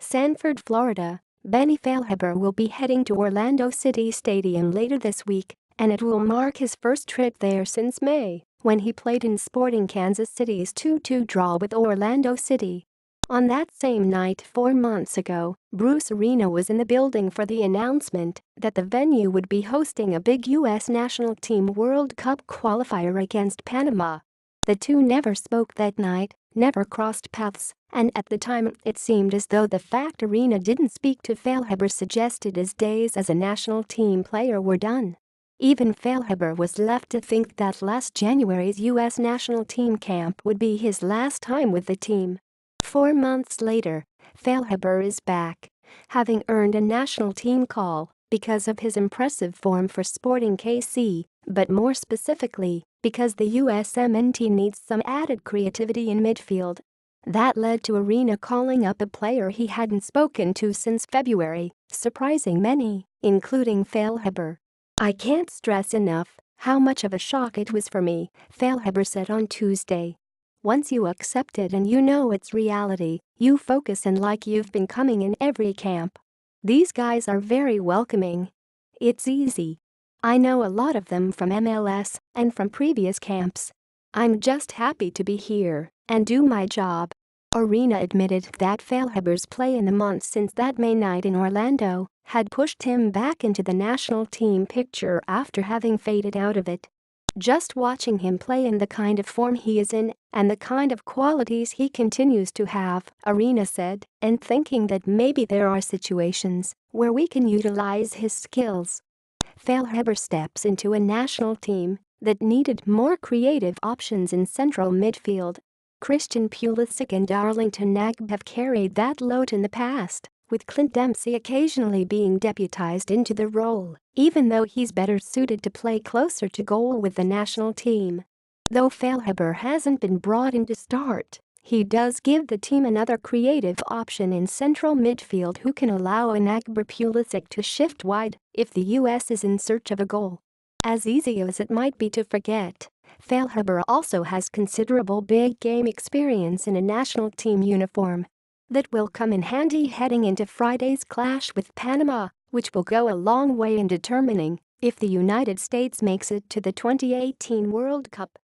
Sanford, Florida, Benny Feilhaber will be heading to Orlando City Stadium later this week, and it will mark his first trip there since May, when he played in Sporting Kansas City's 2-2 draw with Orlando City. On that same night 4 months ago, Bruce Arena was in the building for the announcement that the venue would be hosting a big U.S. national team World Cup qualifier against Panama. The two never spoke that night, never crossed paths, and at the time it seemed as though the fact Arena didn't speak to Feilhaber suggested his days as a national team player were done. Even Feilhaber was left to think that last January's U.S. national team camp would be his last time with the team. 4 months later, Feilhaber is back, having earned a national team call because of his impressive form for Sporting KC, but more specifically, because the Usmnt needs some added creativity in midfield. That led to Arena calling up a player he hadn't spoken to since February, surprising many, including Feilhaber. "I can't stress enough how much of a shock it was for me," Feilhaber said on Tuesday. "Once you accept it and you know it's reality, you focus and like you've been coming in every camp. These guys are very welcoming. It's easy. I know a lot of them from MLS and from previous camps. I'm just happy to be here and do my job." Arena admitted that Feilhaber's play in the months since that May night in Orlando had pushed him back into the national team picture after having faded out of it. "Just watching him play in the kind of form he is in and the kind of qualities he continues to have," Arena said, "and thinking that maybe there are situations where we can utilize his skills." Feilhaber steps into a national team that needed more creative options in central midfield. Christian Pulisic and Darlington Nagbe have carried that load in the past, with Clint Dempsey occasionally being deputized into the role, even though he's better suited to play closer to goal with the national team. Though Feilhaber hasn't been brought in to start, he does give the team another creative option in central midfield who can allow a Nagbe Pulisic to shift wide if the US is in search of a goal. As easy as it might be to forget, Feilhaber also has considerable big game experience in a national team uniform. That will come in handy heading into Friday's clash with Panama, which will go a long way in determining if the United States makes it to the 2018 World Cup.